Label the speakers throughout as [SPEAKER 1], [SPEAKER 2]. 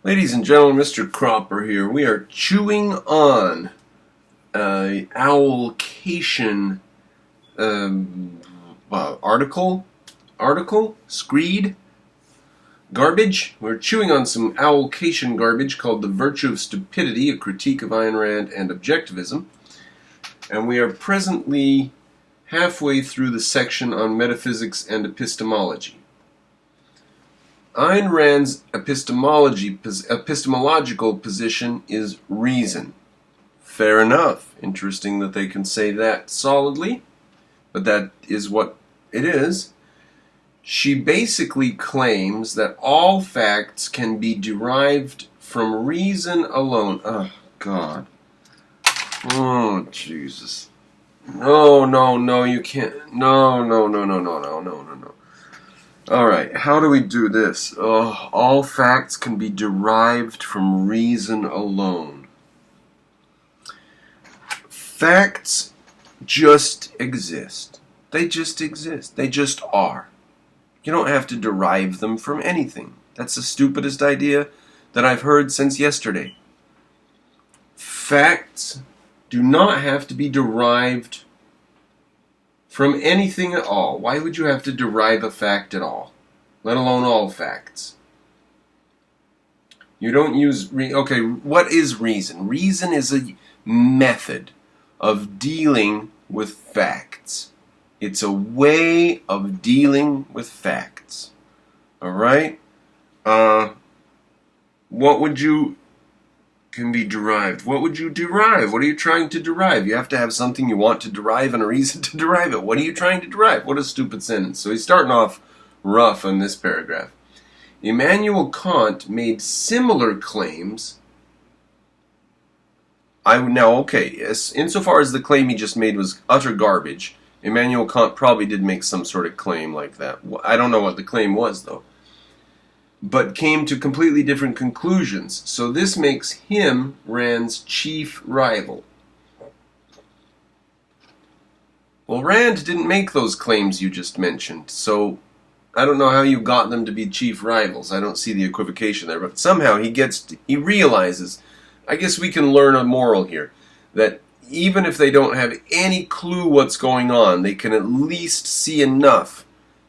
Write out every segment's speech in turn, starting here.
[SPEAKER 1] Ladies and gentlemen, Mr. Cropper here. We are chewing on owlcation screed, garbage. We're chewing on some owlcation garbage called The Virtue of Stupidity, a critique of Ayn Rand and objectivism. And we are presently halfway through the section on metaphysics and epistemology. Ayn Rand's epistemological position is reason. Fair enough. Interesting that they can say that solidly, but that is what it is. She basically claims that all facts can be derived from reason alone. Oh, God. Oh, Jesus. No, you can't. No. Alright, how do we do this? Oh, all facts can be derived from reason alone. Facts just exist. They just exist. They just are. You don't have to derive them from anything. That's the stupidest idea that I've heard since yesterday. Facts do not have to be derived from anything at all. Why would you have to derive a fact at all? Let alone all facts. You don't use... Okay, what is reason? Reason is a method of dealing with facts. It's a way of dealing with facts. Alright? What would you... can be derived. What would you derive? What are you trying to derive? You have to have something you want to derive and a reason to derive it. What are you trying to derive? What a stupid sentence. So he's starting off rough on this paragraph. Immanuel Kant made similar claims. Insofar as the claim he just made was utter garbage, Immanuel Kant probably did make some sort of claim like that. I don't know what the claim was, though. But came to completely different conclusions. So this makes him Rand's chief rival. Well, Rand didn't make those claims you just mentioned, so I don't know how you got them to be chief rivals. I don't see the equivocation there, but somehow he realizes, I guess we can learn a moral here, that even if they don't have any clue what's going on, they can at least see enough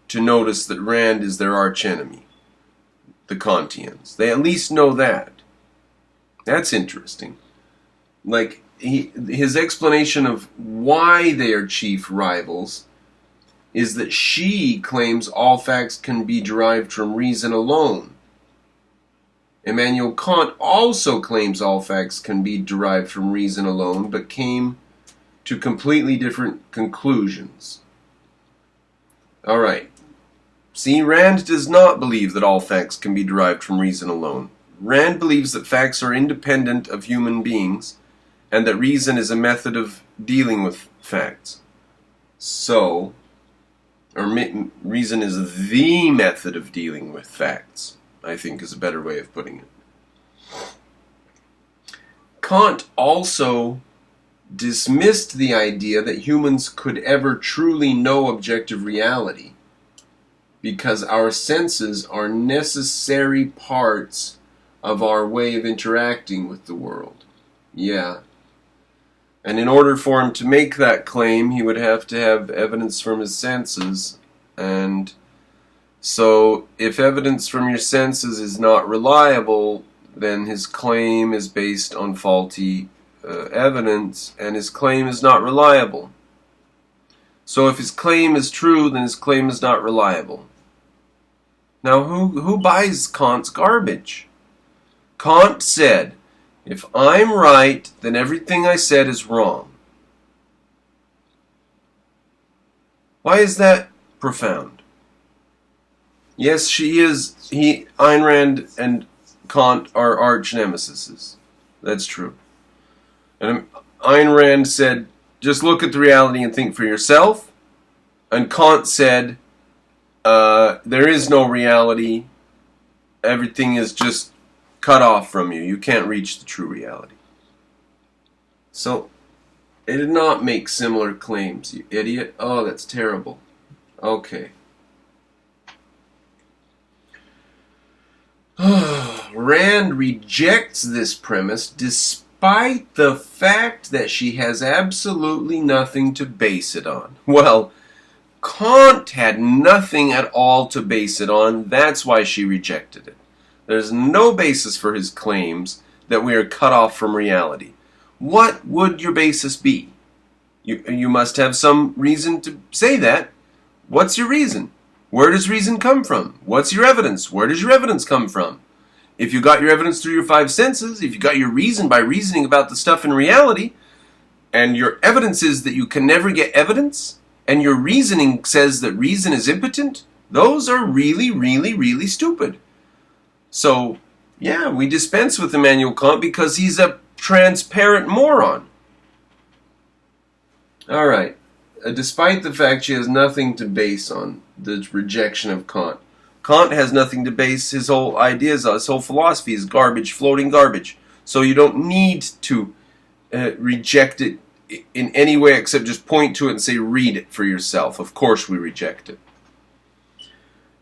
[SPEAKER 1] to notice that Rand is their archenemy. The Kantians. They at least know that. That's interesting. Like, his explanation of why they are chief rivals is that she claims all facts can be derived from reason alone. Immanuel Kant also claims all facts can be derived from reason alone, but came to completely different conclusions. Alright. See, Rand does not believe that all facts can be derived from reason alone. Rand believes that facts are independent of human beings, and that reason is a method of dealing with facts. Reason is the method of dealing with facts, I think is a better way of putting it. Kant also dismissed the idea that humans could ever truly know objective reality, because our senses are necessary parts of our way of interacting with the world. Yeah. And in order for him to make that claim, he would have to have evidence from his senses. And so, if evidence from your senses is not reliable, then his claim is based on faulty evidence, and his claim is not reliable. So if his claim is true, then his claim is not reliable. Now, who buys Kant's garbage? Kant said, if I'm right, then everything I said is wrong. Why is that profound? Yes, Ayn Rand and Kant are arch nemesis. That's true. And Ayn Rand said, just look at the reality and think for yourself. And Kant said, there is no reality. Everything is just cut off from you. You can't reach the true reality. So, they did not make similar claims, you idiot. Oh, that's terrible. Okay. Rand rejects this premise despite the fact that she has absolutely nothing to base it on. Well, Kant had nothing at all to base it on. That's why she rejected it. There's no basis for his claims that we are cut off from reality. What would your basis be? You must have some reason to say that. What's your reason? Where does reason come from? What's your evidence? Where does your evidence come from? If you got your evidence through your five senses, if you got your reason by reasoning about the stuff in reality, and your evidence is that you can never get evidence, and your reasoning says that reason is impotent, those are really, really, really stupid. So, yeah, we dispense with Immanuel Kant because he's a transparent moron. Alright, despite the fact she has nothing to base on the rejection of Kant. Kant has nothing to base his whole ideas on. His whole philosophy is garbage, floating garbage. So you don't need to reject it in any way except just point to it and say, read it for yourself. Of course we reject it.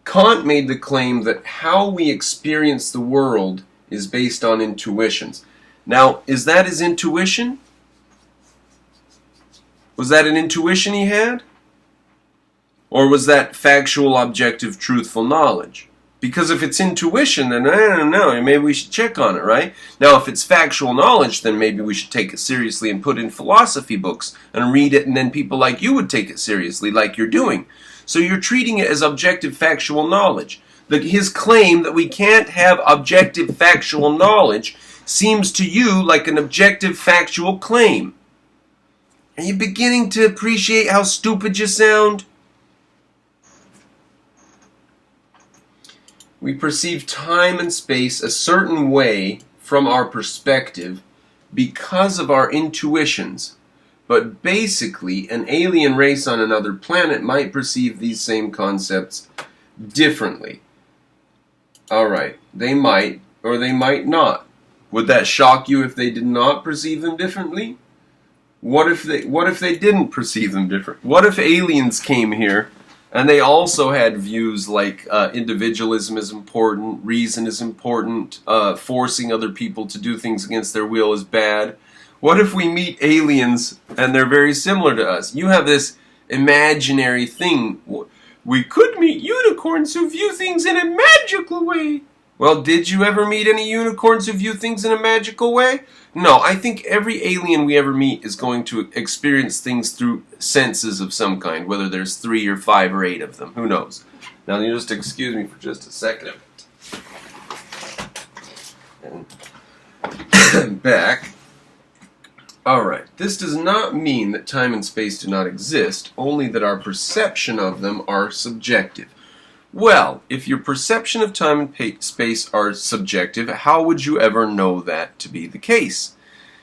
[SPEAKER 1] Kant made the claim that how we experience the world is based on intuitions. Now, is that his intuition? Was that an intuition he had? Or was that factual, objective, truthful knowledge? Because if it's intuition, then I don't know, maybe we should check on it, right? Now, if it's factual knowledge, then maybe we should take it seriously and put it in philosophy books and read it, and then people like you would take it seriously, like you're doing. So you're treating it as objective, factual knowledge. His claim that we can't have objective, factual knowledge seems to you like an objective, factual claim. Are you beginning to appreciate how stupid you sound? We perceive time and space a certain way from our perspective because of our intuitions. But basically, an alien race on another planet might perceive these same concepts differently. Alright, they might or they might not. Would that shock you if they did not perceive them differently? What if they didn't perceive them different? What if aliens came here and they also had views like individualism is important, reason is important, forcing other people to do things against their will is bad? What if we meet aliens and they're very similar to us? You have this imaginary thing. We could meet unicorns who view things in a magical way. Well, did you ever meet any unicorns who view things in a magical way? No, I think every alien we ever meet is going to experience things through senses of some kind, whether there's 3 or 5 or 8 of them. Who knows? Now, you just excuse me for just a second. And back. Alright, this does not mean that time and space do not exist, only that our perception of them are subjective. Well, if your perception of time and space are subjective, how would you ever know that to be the case?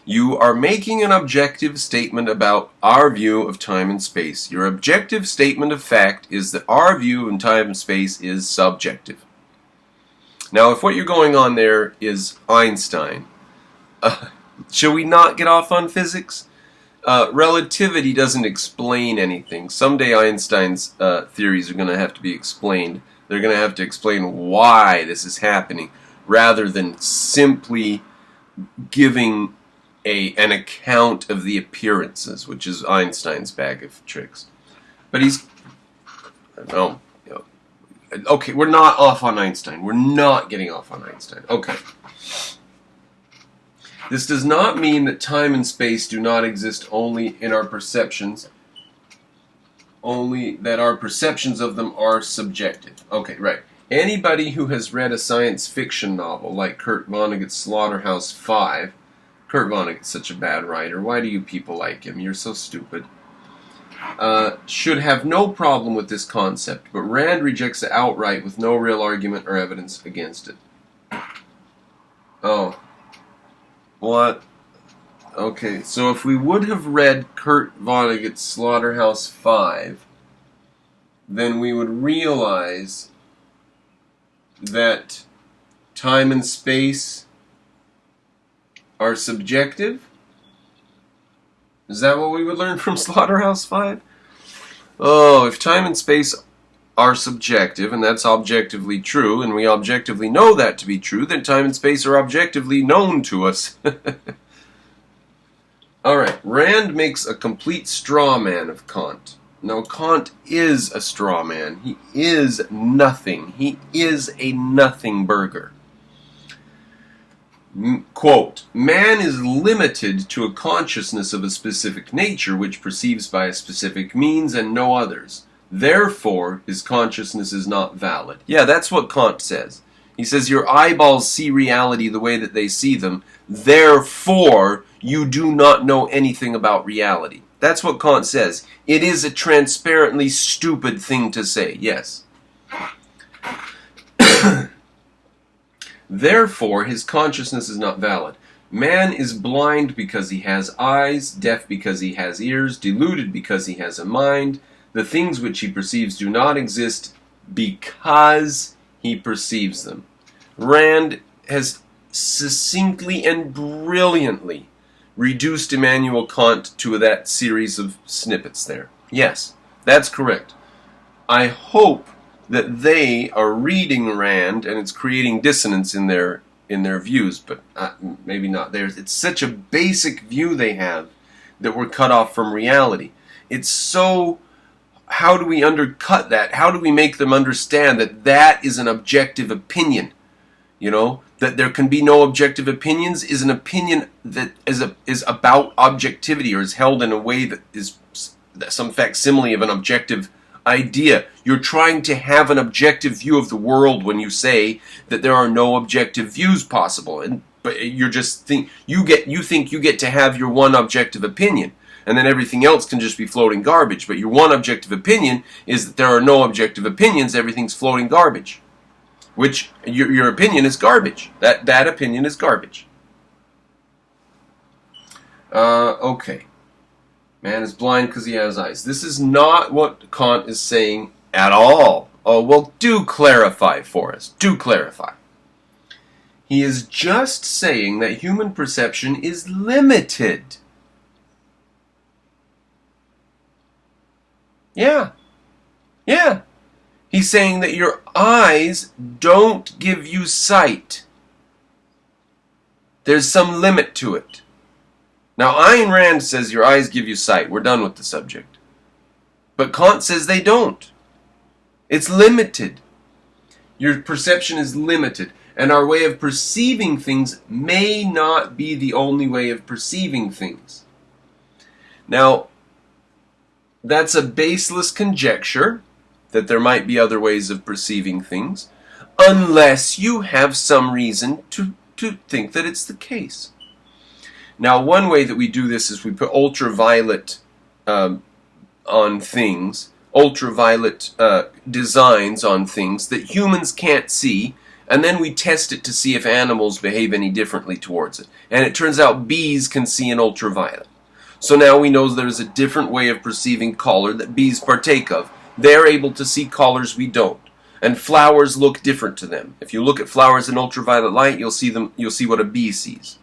[SPEAKER 1] You are making an objective statement about our view of time and space. Your objective statement of fact is that our view of time and space is subjective. Now, if what you're going on there is Einstein, shall we not get off on physics? Relativity doesn't explain anything. Someday Einstein's theories are going to have to be explained. They're going to have to explain why this is happening, rather than simply giving an account of the appearances, which is Einstein's bag of tricks. But okay, we're not off on Einstein. We're not getting off on Einstein. Okay. This does not mean that time and space do not exist only in our perceptions, only that our perceptions of them are subjective. Okay, right. Anybody who has read a science fiction novel like Kurt Vonnegut's Slaughterhouse-Five, Kurt Vonnegut's such a bad writer, why do you people like him? You're so stupid. Should have no problem with this concept, but Rand rejects it outright with no real argument or evidence against it. Oh. What? Okay, so if we would have read Kurt Vonnegut's Slaughterhouse-Five, then we would realize that time and space are subjective? Is that what we would learn from Slaughterhouse-Five? Oh, if time and space are subjective, and that's objectively true, and we objectively know that to be true, then time and space are objectively known to us. Alright, Rand makes a complete straw man of Kant. Now, Kant is a straw man. He is nothing. He is a nothing burger. Quote, man is limited to a consciousness of a specific nature which perceives by a specific means and no others. Therefore, his consciousness is not valid. Yeah, that's what Kant says. He says your eyeballs see reality the way that they see them. Therefore, you do not know anything about reality. That's what Kant says. It is a transparently stupid thing to say, yes. Therefore, his consciousness is not valid. Man is blind because he has eyes, deaf because he has ears, deluded because he has a mind. The things which he perceives do not exist because he perceives them. Rand has succinctly and brilliantly reduced Immanuel Kant to that series of snippets there. Yes, that's correct. I hope that they are reading Rand and it's creating dissonance in their views, but maybe not theirs. It's such a basic view they have that we're cut off from reality. It's so... How do we undercut that? How do we make them understand that that is an objective opinion? You know, that there can be no objective opinions is an opinion that is about objectivity or is held in a way that is some facsimile of an objective idea. You're trying to have an objective view of the world when you say that there are no objective views possible, but you're just you think you get to have your one objective opinion, and then everything else can just be floating garbage. But your one objective opinion is that there are no objective opinions. Everything's floating garbage, which your opinion is garbage. That opinion is garbage. Okay. Man is blind because he has eyes. This is not what Kant is saying at all. Oh, well, do clarify for us. Do clarify. He is just saying that human perception is limited. Yeah. Yeah. He's saying that your eyes don't give you sight. There's some limit to it. Now, Ayn Rand says your eyes give you sight. We're done with the subject. But Kant says they don't. It's limited. Your perception is limited. And our way of perceiving things may not be the only way of perceiving things. Now, that's a baseless conjecture that there might be other ways of perceiving things, unless you have some reason to think that it's the case. Now, one way that we do this is we put ultraviolet on things, ultraviolet designs on things that humans can't see, and then we test it to see if animals behave any differently towards it. And it turns out bees can see in ultraviolet. So now we know there's a different way of perceiving color that bees partake of. They're able to see colors we don't. And flowers look different to them. If you look at flowers in ultraviolet light, you'll see what a bee sees.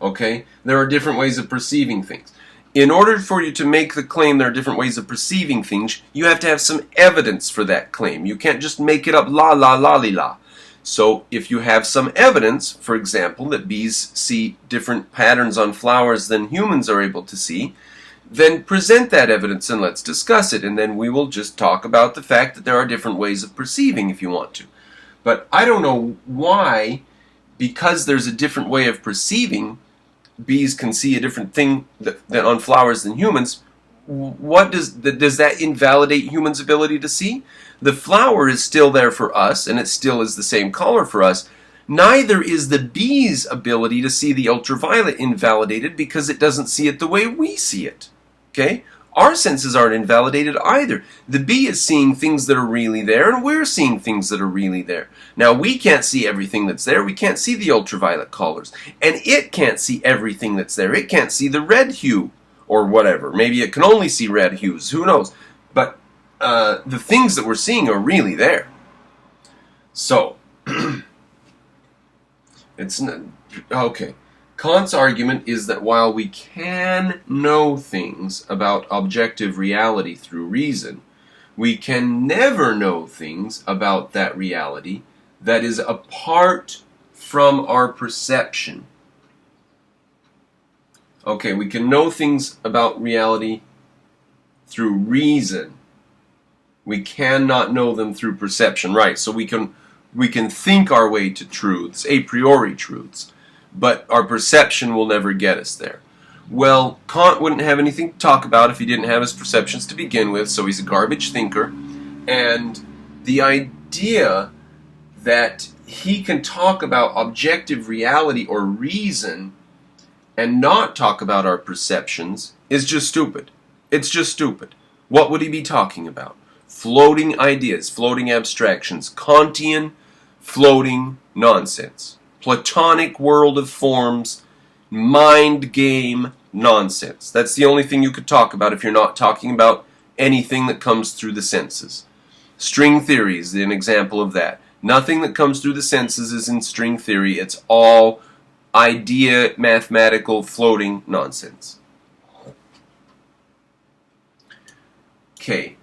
[SPEAKER 1] Okay? There are different ways of perceiving things. In order for you to make the claim there are different ways of perceiving things, you have to have some evidence for that claim. You can't just make it up la la la li la. So if you have some evidence, for example, that bees see different patterns on flowers than humans are able to see, then present that evidence and let's discuss it. And then we will just talk about the fact that there are different ways of perceiving if you want to. But I don't know why, because there's a different way of perceiving, bees can see a different thing than on flowers than humans. What does that invalidate humans' ability to see? The flower is still there for us, and it still is the same color for us. Neither is the bee's ability to see the ultraviolet invalidated because it doesn't see it the way we see it. Okay? Our senses aren't invalidated either. The bee is seeing things that are really there, and we're seeing things that are really there. Now, we can't see everything that's there. We can't see the ultraviolet colors. And it can't see everything that's there. It can't see the red hue or whatever. Maybe it can only see red hues. Who knows? But the things that we're seeing are really there. So, it's not, okay. Kant's argument is that while we can know things about objective reality through reason, We can never know things about that reality that is apart from our perception. Okay, we can know things about reality through reason. We cannot know them through perception, right? So we can think our way to truths, a priori truths, but our perception will never get us there. Well, Kant wouldn't have anything to talk about if he didn't have his perceptions to begin with, so he's a garbage thinker. And the idea that he can talk about objective reality or reason and not talk about our perceptions is just stupid. It's just stupid. What would he be talking about? Floating ideas, floating abstractions, Kantian floating nonsense, Platonic world of forms, mind game nonsense. That's the only thing you could talk about if you're not talking about anything that comes through the senses. String theory is an example of that. Nothing that comes through the senses is in string theory. It's all idea, mathematical, floating nonsense. Okay.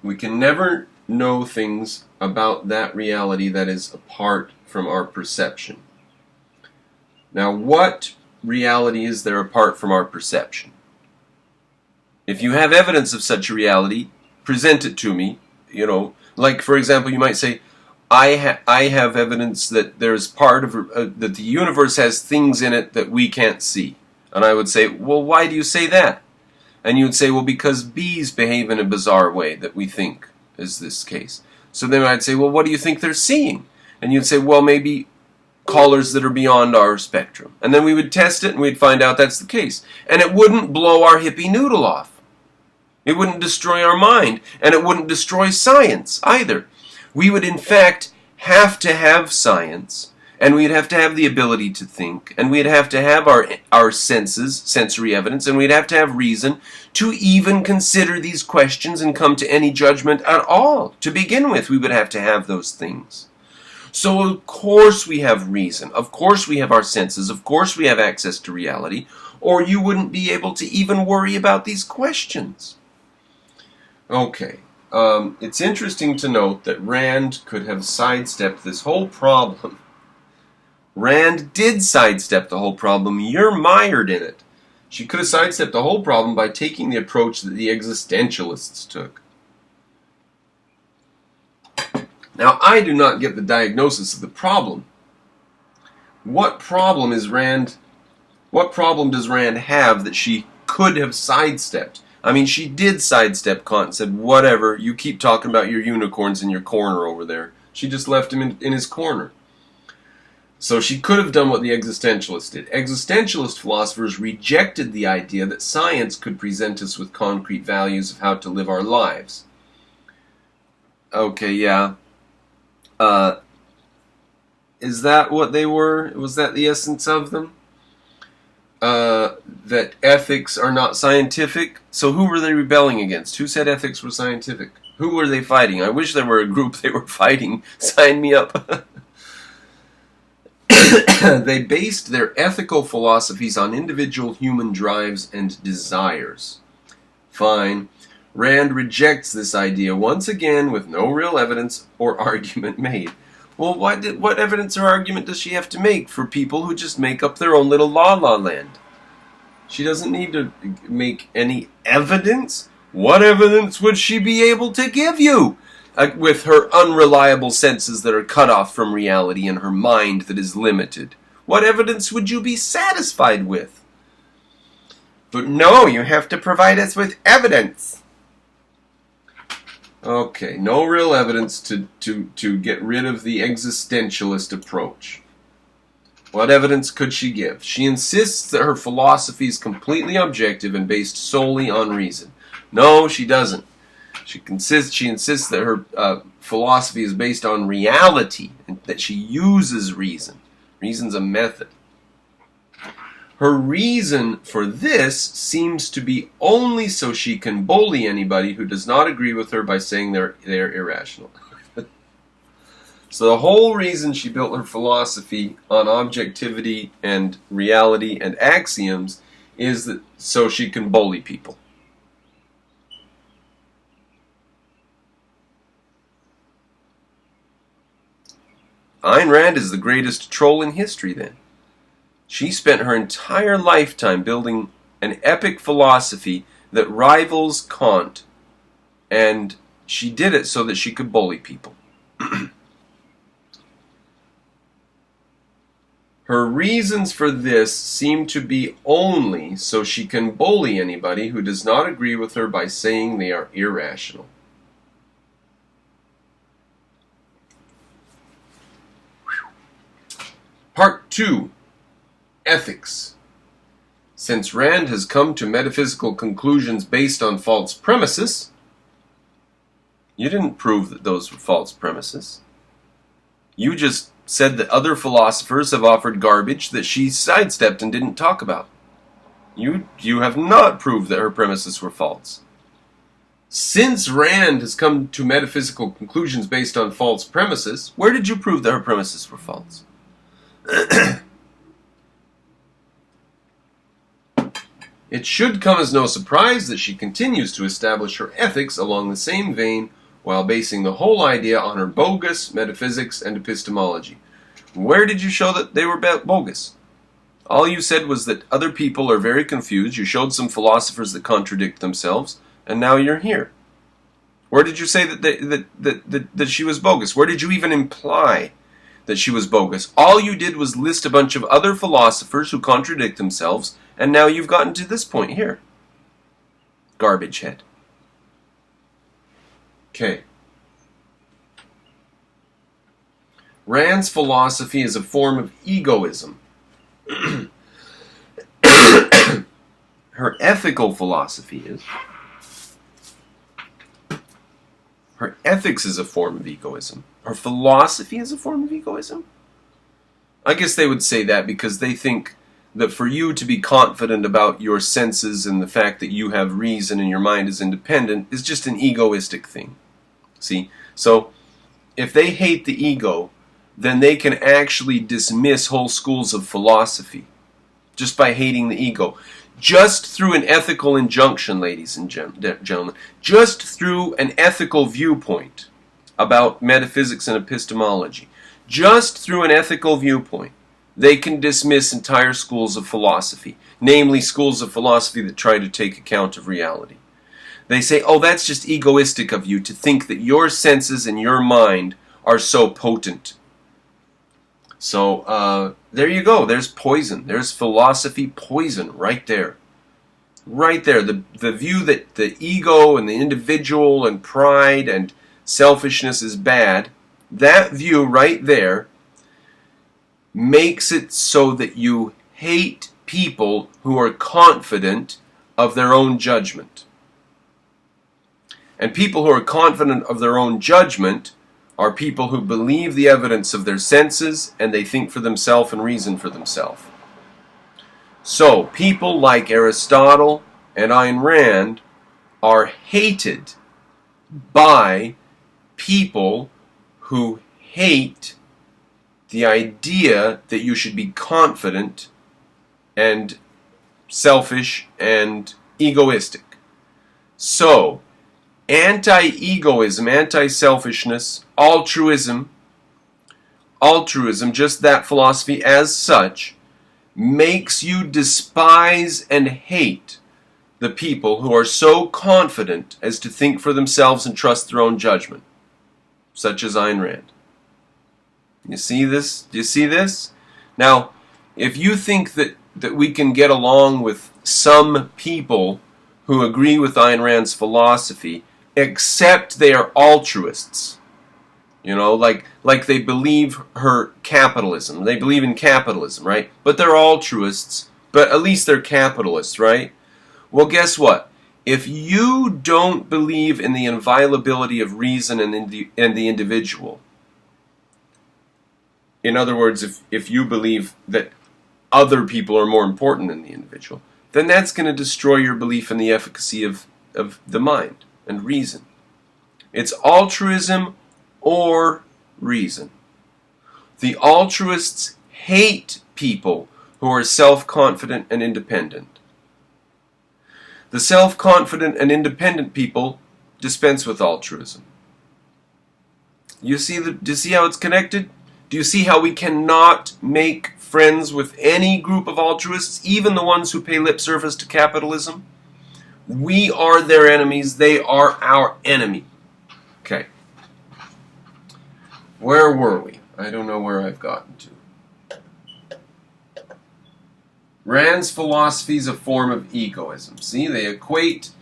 [SPEAKER 1] We can never know things about that reality that is apart from our perception. Now, what reality is there apart from our perception? If you have evidence of such a reality, present it to me. You know, like for example, you might say, I have evidence that there's part of that the universe has things in it that we can't see. And I would say, well, why do you say that? And you would say, well, because bees behave in a bizarre way that we think is this case. So then I'd say, well, what do you think they're seeing? And you'd say, well, maybe colors that are beyond our spectrum. And then we would test it and we'd find out that's the case. And it wouldn't blow our hippie noodle off. It wouldn't destroy our mind. And it wouldn't destroy science either. We would in fact have to have science, and we'd have to have the ability to think, and we'd have to have our senses, sensory evidence, and we'd have to have reason to even consider these questions and come to any judgment at all. To begin with, we would have to have those things. So of course we have reason, of course we have our senses, of course we have access to reality, or you wouldn't be able to even worry about these questions. Okay. It's interesting to note that Rand could have sidestepped this whole problem. Rand did sidestep the whole problem. You're mired in it. She could have sidestepped the whole problem by taking the approach that the existentialists took. Now, I do not get the diagnosis of the problem. What problem does Rand have that she could have sidestepped? I mean, she did sidestep Kant and said, whatever, you keep talking about your unicorns in your corner over there. She just left him in his corner. So she could have done what the existentialists did. Existentialist philosophers rejected the idea that science could present us with concrete values of how to live our lives. Okay, yeah. Is that what they were? Was that the essence of them? That ethics are not scientific? So who were they rebelling against? Who said ethics were scientific? Who were they fighting? I wish there were a group they were fighting. Sign me up. They based their ethical philosophies on individual human drives and desires. Fine. Rand rejects this idea once again with no real evidence or argument made. Well, what evidence or argument does she have to make for people who just make up their own little la-la land? She doesn't need to make any evidence. What evidence would she be able to give you? With her unreliable senses that are cut off from reality and her mind that is limited. What evidence would you be satisfied with? But no, you have to provide us with evidence. Okay, no real evidence to get rid of the existentialist approach. What evidence could she give? She insists that her philosophy is completely objective and based solely on reason. No, she doesn't. She insists that her philosophy is based on reality and that she uses reason. Reason's a method. Her reason for this seems to be only so she can bully anybody who does not agree with her by saying they're irrational. So the whole reason she built her philosophy on objectivity and reality and axioms is that so she can bully people. Ayn Rand is the greatest troll in history then. She spent her entire lifetime building an epic philosophy that rivals Kant, and she did it so that she could bully people. Her reasons for this seem to be only so she can bully anybody who does not agree with her by saying they are irrational. Part 2. Ethics. Since Rand has come to metaphysical conclusions based on false premises, you didn't prove that those were false premises. You just said that other philosophers have offered garbage that she sidestepped and didn't talk about. You have not proved that her premises were false. Since Rand has come to metaphysical conclusions based on false premises, where did you prove that her premises were false? It should come as no surprise that she continues to establish her ethics along the same vein while basing the whole idea on her bogus metaphysics and epistemology. Where did you show that they were bogus? All you said was that other people are very confused. You showed some philosophers that contradict themselves, and now you're here. Where did you say that she was bogus? Where did you even imply that she was bogus? All you did was list a bunch of other philosophers who contradict themselves, and now you've gotten to this point here. Garbage head. Okay. Rand's philosophy is a form of egoism. Her ethical philosophy is. Her ethics is a form of egoism. Her philosophy is a form of egoism? I guess they would say that because they think that for you to be confident about your senses and the fact that you have reason and your mind is independent is just an egoistic thing. See? So, if they hate the ego, then they can actually dismiss whole schools of philosophy just by hating the ego. Just through an ethical injunction, ladies and gentlemen, just through an ethical viewpoint about metaphysics and epistemology, just through an ethical viewpoint, they can dismiss entire schools of philosophy, namely schools of philosophy that try to take account of reality. They say, oh, that's just egoistic of you to think that your senses and your mind are so potent. So, there you go. There's poison. There's philosophy poison right there. Right there. The view that the ego and the individual and pride and selfishness is bad, that view right there makes it so that you hate people who are confident of their own judgment. And people who are confident of their own judgment are people who believe the evidence of their senses and they think for themselves and reason for themselves. So, people like Aristotle and Ayn Rand are hated by people who hate the idea that you should be confident and selfish and egoistic. So, anti-egoism, anti-selfishness, altruism, just that philosophy as such, makes you despise and hate the people who are so confident as to think for themselves and trust their own judgment, such as Ayn Rand. You see this? Do you see this? Now, if you think that we can get along with some people who agree with Ayn Rand's philosophy, except they are altruists, like they believe her capitalism. They believe in capitalism, right? But they're altruists, but at least they're capitalists, right? Well, guess what? If you don't believe in the inviolability of reason and the individual, in other words, if you believe that other people are more important than the individual, then that's going to destroy your belief in the efficacy of the mind and reason. It's altruism or reason. The altruists hate people who are self-confident and independent. The self-confident and independent people dispense with altruism. Do you see how it's connected? Do you see how we cannot make friends with any group of altruists, even the ones who pay lip service to capitalism? We are their enemies. They are our enemy. Okay. Where were we? I don't know where I've gotten to. Rand's philosophy is a form of egoism. See, they equate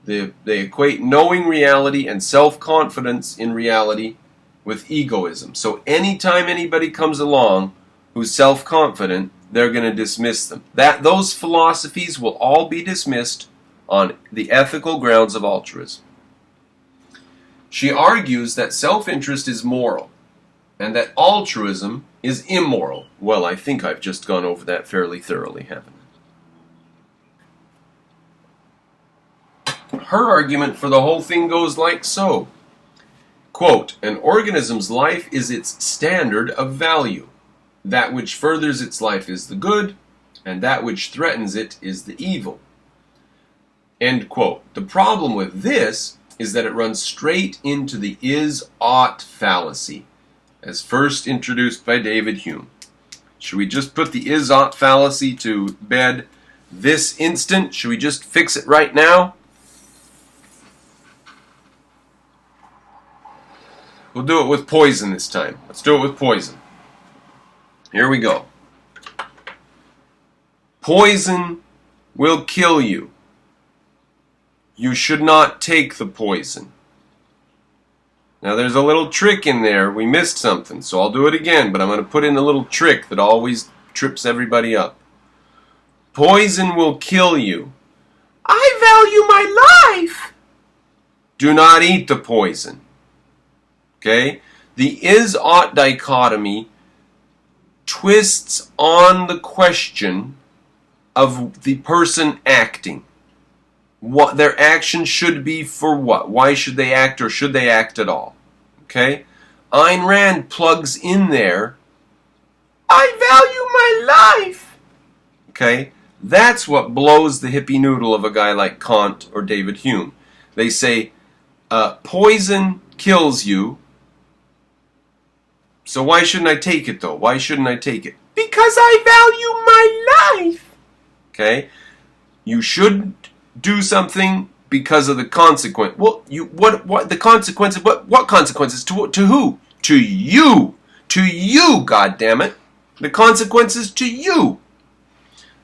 [SPEAKER 1] knowing reality and self-confidence in reality with egoism. So anytime anybody comes along who's self-confident, they're going to dismiss them. Those philosophies will all be dismissed on the ethical grounds of altruism. She argues that self-interest is moral and that altruism is immoral. Well, I think I've just gone over that fairly thoroughly, haven't I? Her argument for the whole thing goes like so. Quote, an organism's life is its standard of value. That which furthers its life is the good, and that which threatens it is the evil. End quote. The problem with this is that it runs straight into the is-ought fallacy, as first introduced by David Hume. Should we just put the is-ought fallacy to bed this instant? Should we just fix it right now? We'll do it with poison this time. Let's do it with poison. Here we go. Poison will kill you. You should not take the poison. Now there's a little trick in there. We missed something, so I'll do it again, but I'm going to put in a little trick that always trips everybody up. Poison will kill you. I value my life. Do not eat the poison. Okay? The is-ought dichotomy twists on the question of the person acting. What their action should be for what? Why should they act, or should they act at all? Okay? Ayn Rand plugs in there, I value my life. Okay? That's what blows the hippie noodle of a guy like Kant or David Hume. They say, poison kills you, so why shouldn't I take it though? Why shouldn't I take it? Because I value my life. Okay? You should do something because of the consequence. Well, what the consequences? What consequences? To who? To you. To you, goddammit. The consequences to you.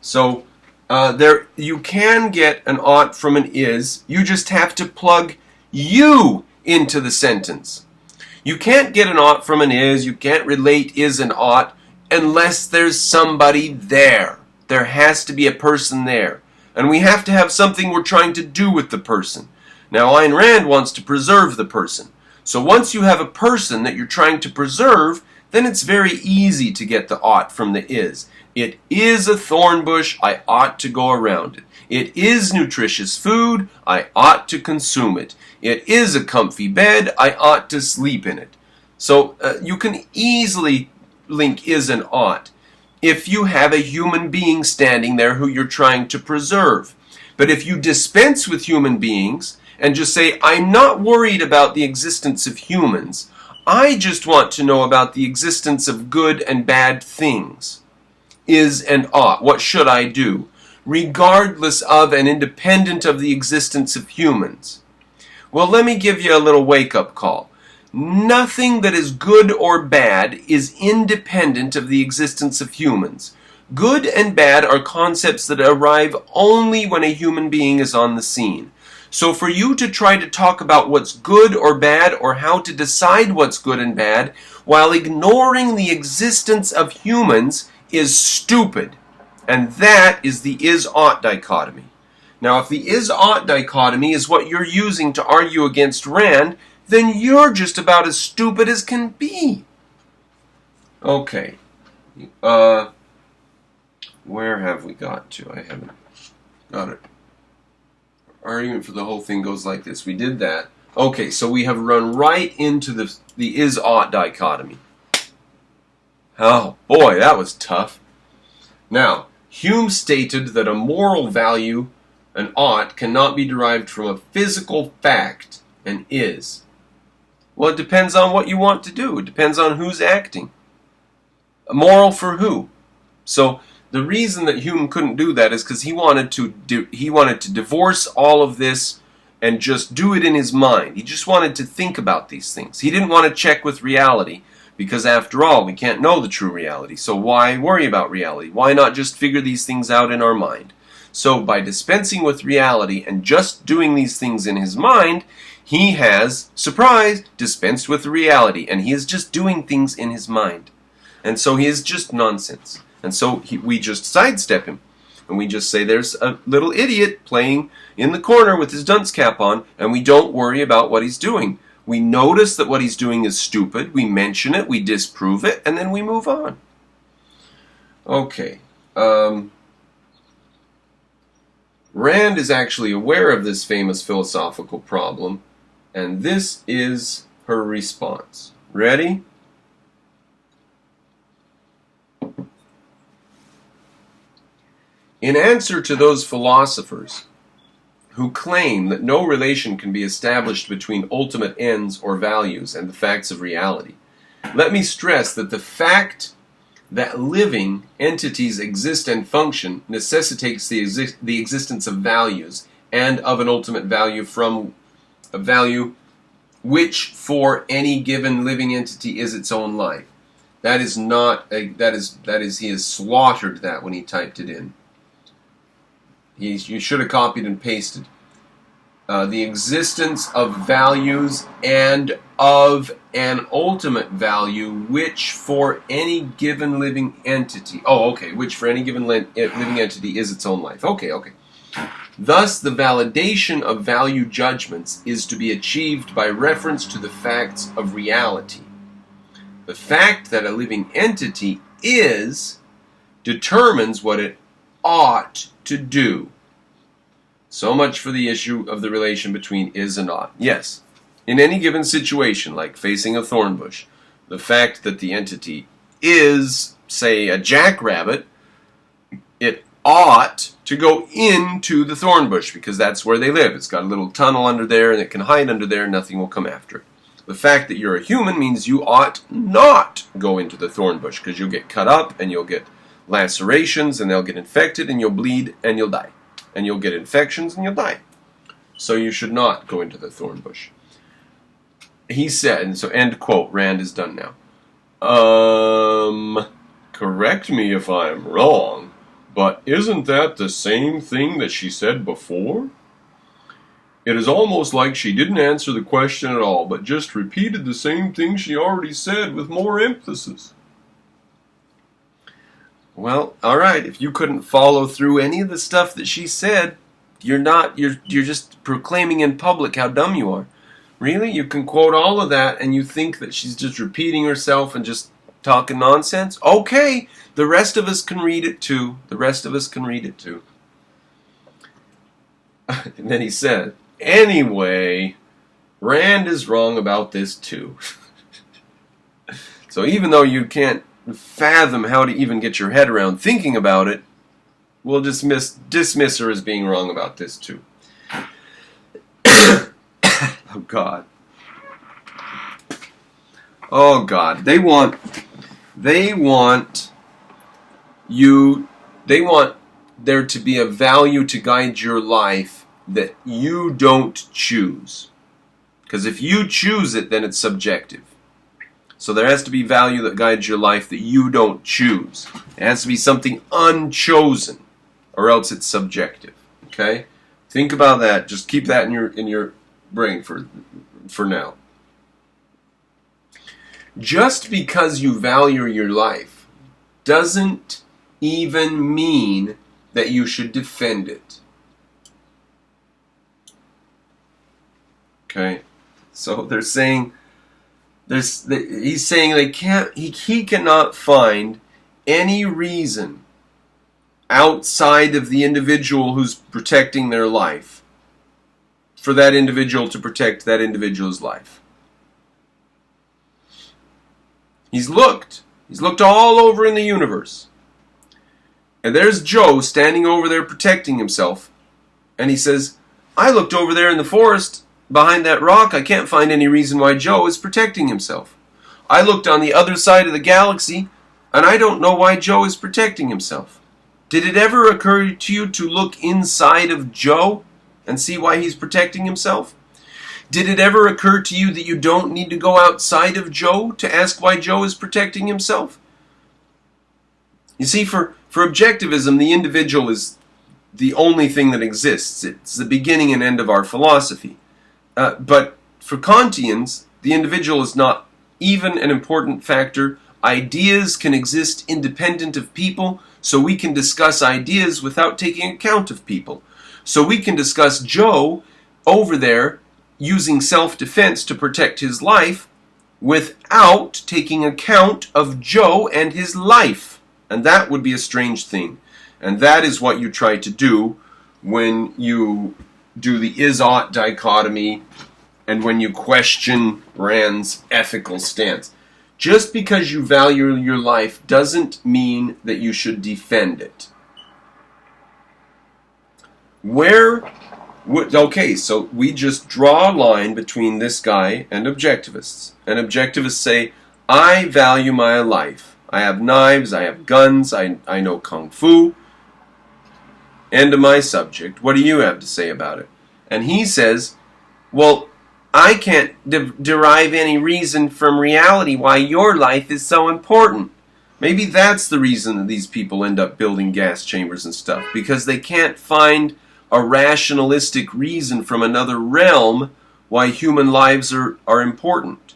[SPEAKER 1] So you can get an ought from an is. You just have to plug you into the sentence. You can't get an ought from an is. You can't relate is and ought unless there's somebody there. There has to be a person there. And we have to have something we're trying to do with the person. Now, Ayn Rand wants to preserve the person. So once you have a person that you're trying to preserve, then it's very easy to get the ought from the is. It is a thorn bush, I ought to go around it. It is nutritious food, I ought to consume it. It is a comfy bed, I ought to sleep in it. So you can easily link is and ought if you have a human being standing there who you're trying to preserve. But if you dispense with human beings and just say, I'm not worried about the existence of humans, I just want to know about the existence of good and bad things. Is and ought. What should I do? Regardless of and independent of the existence of humans. Well, let me give you a little wake-up call. Nothing that is good or bad is independent of the existence of humans. Good and bad are concepts that arrive only when a human being is on the scene. So for you to try to talk about what's good or bad or how to decide what's good and bad while ignoring the existence of humans is stupid. And that is the is-ought dichotomy. Now, if the is-ought dichotomy is what you're using to argue against Rand, then you're just about as stupid as can be. Okay. Where have we got to? I haven't got it. Argument for the whole thing goes like this. We did that. Okay, so we have run right into the is-ought dichotomy. Oh, boy, that was tough. Now, Hume stated that a moral value, an ought, cannot be derived from a physical fact, an is. Well, it depends on what you want to do. It depends on who's acting. Moral for who? So the reason that Hume couldn't do that is because he wanted to divorce all of this and just do it in his mind. He just wanted to think about these things. He didn't want to check with reality, because after all, we can't know the true reality. So why worry about reality? Why not just figure these things out in our mind? So by dispensing with reality and just doing these things in his mind, he has, surprise, dispensed with reality, and he is just doing things in his mind. And so he is just nonsense. And so we just sidestep him. And we just say there's a little idiot playing in the corner with his dunce cap on, and we don't worry about what he's doing. We notice that what he's doing is stupid, we mention it, we disprove it, and then we move on. Okay. Rand is actually aware of this famous philosophical problem, and this is her response. Ready? In answer to those philosophers who claim that no relation can be established between ultimate ends or values and the facts of reality, let me stress that the fact that living entities exist and function necessitates the existence of values and of an ultimate value from a value which for any given living entity is its own life. That is he has slaughtered that when he typed it in. You should have copied and pasted. The existence of values and of an ultimate value which for any given living entity... which for any given living entity is its own life. Okay. Thus, the validation of value judgments is to be achieved by reference to the facts of reality. The fact that a living entity is determines what it ought to do. So much for the issue of the relation between is and ought. Yes, in any given situation, like facing a thorn bush, the fact that the entity is, say, a jackrabbit, it ought to go into the thorn bush because that's where they live. It's got a little tunnel under there and it can hide under there and nothing will come after it. The fact that you're a human means you ought not go into the thorn bush because you'll get cut up and you'll get lacerations and they'll get infected and you'll bleed and you'll die. And you'll get infections and you'll die. So you should not go into the thorn bush. He said, and so end quote, Rand is done now. Correct me if I'm wrong, but isn't that the same thing that she said before? It is almost like she didn't answer the question at all, but just repeated the same thing she already said with more emphasis. Well, alright, if you couldn't follow through any of the stuff that she said, you're just proclaiming in public how dumb you are. Really? You can quote all of that and you think that she's just repeating herself and just talking nonsense? Okay, the rest of us can read it too. And then he said, anyway, Rand is wrong about this too. So even though you can't fathom how to even get your head around thinking about it, we'll dismiss her as being wrong about this too. Oh God. Oh God. They want there to be a value to guide your life that you don't choose. Because if you choose it, then it's subjective. So there has to be value that guides your life that you don't choose. It has to be something unchosen, or else it's subjective. Okay? Think about that. Just keep that in your brain for now. Just because you value your life doesn't even mean that you should defend it. Okay? So they're saying he's saying he cannot find any reason outside of the individual who's protecting their life for that individual to protect that individual's life. He's looked all over in the universe. And there's Joe standing over there protecting himself. And he says, I looked over there in the forest behind that rock. I can't find any reason why Joe is protecting himself. I looked on the other side of the galaxy And I don't know why Joe is protecting himself. Did it ever occur to you to look inside of Joe and see why he's protecting himself? Did it ever occur to you that you don't need to go outside of Joe to ask why Joe is protecting himself? You see, for objectivism, the individual is the only thing that exists. It's the beginning and end of our philosophy. But for Kantians, the individual is not even an important factor. Ideas can exist independent of people, so we can discuss ideas without taking account of people. So we can discuss Joe over there using self-defense to protect his life without taking account of Joe and his life. And that would be a strange thing. And that is what you try to do when you do the is-ought dichotomy and when you question Rand's ethical stance. Just because you value your life doesn't mean that you should defend it. Okay, so we just draw a line between this guy and objectivists. And objectivists say, I value my life. I have knives, I have guns, I know kung fu. End of my subject. What do you have to say about it? And he says, well, I can't derive any reason from reality why your life is so important. Maybe that's the reason that these people end up building gas chambers and stuff, because they can't find a rationalistic reason from another realm why human lives are important.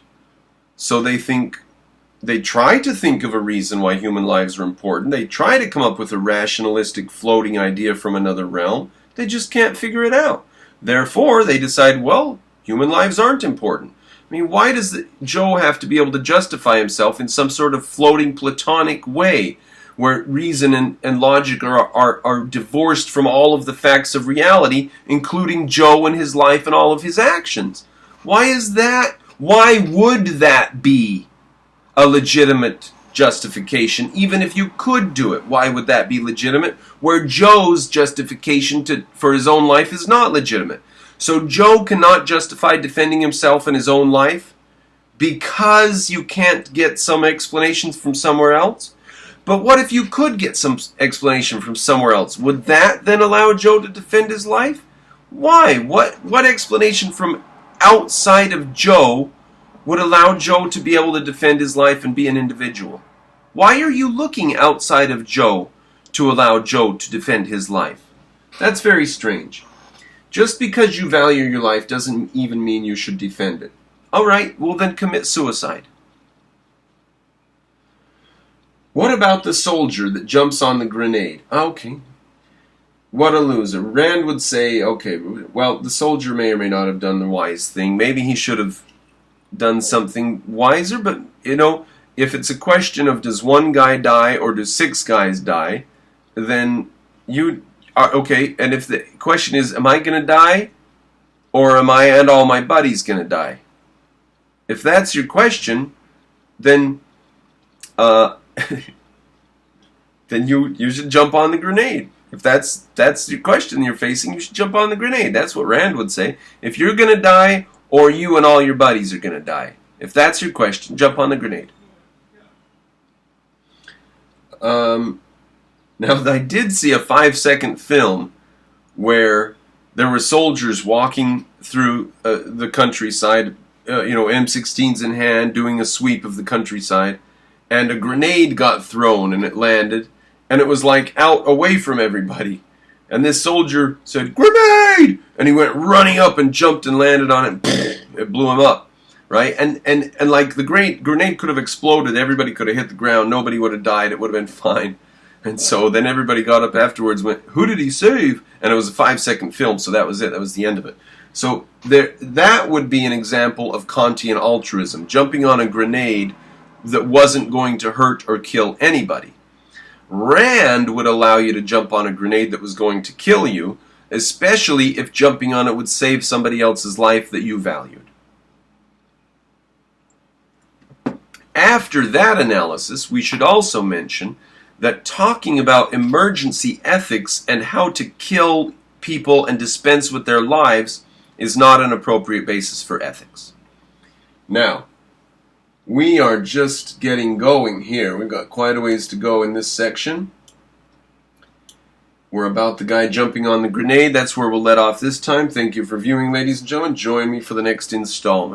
[SPEAKER 1] So they try to think of a reason why human lives are important. They try to come up with a rationalistic floating idea from another realm. They just can't figure it out. Therefore, they decide, well, human lives aren't important. I mean, why does Joe have to be able to justify himself in some sort of floating platonic way where reason and logic are divorced from all of the facts of reality, including Joe and his life and all of his actions? Why is that? Why would that be a legitimate justification, even if you could do it? Why would that be legitimate, where Joe's justification for his own life is not legitimate? So Joe cannot justify defending himself in his own life because you can't get some explanations from somewhere else? But what if you could get some explanation from somewhere else? Would that then allow Joe to defend his life? Why? What explanation from outside of Joe would allow Joe to be able to defend his life and be an individual? Why are you looking outside of Joe to allow Joe to defend his life? That's very strange. Just because you value your life doesn't even mean you should defend it. All right, well then commit suicide. What about the soldier that jumps on the grenade? Okay. What a loser. Rand would say, okay, well, the soldier may or may not have done the wise thing. Maybe he should have done something wiser, but, if it's a question of does one guy die or do 6 guys die, then you are, okay, and if the question is, am I going to die, or am I and all my buddies going to die? If that's your question, then then you should jump on the grenade. If that's your question you're facing, you should jump on the grenade. That's what Rand would say. If you're going to die, or you and all your buddies are going to die. If that's your question, jump on the grenade. Now, I did see a 5-second film where there were soldiers walking through the countryside, M16s in hand, doing a sweep of the countryside, and a grenade got thrown and it landed, and it was like out away from everybody. And this soldier said, "Grenade!" And he went running up and jumped and landed on it, and it blew him up, right? And like the grenade could have exploded, everybody could have hit the ground, nobody would have died, it would have been fine. And so then everybody got up afterwards and went, who did he save? And it was a 5-second film, so that was it. That was the end of it. So that would be an example of Kantian altruism, jumping on a grenade that wasn't going to hurt or kill anybody. Rand would allow you to jump on a grenade that was going to kill you, especially if jumping on it would save somebody else's life that you valued. After that analysis, we should also mention that talking about emergency ethics and how to kill people and dispense with their lives is not an appropriate basis for ethics. Now, we are just getting going here. We've got quite a ways to go in this section. We're about the guy jumping on the grenade. That's where we'll let off this time. Thank you for viewing, ladies and gentlemen. Join me for the next installment.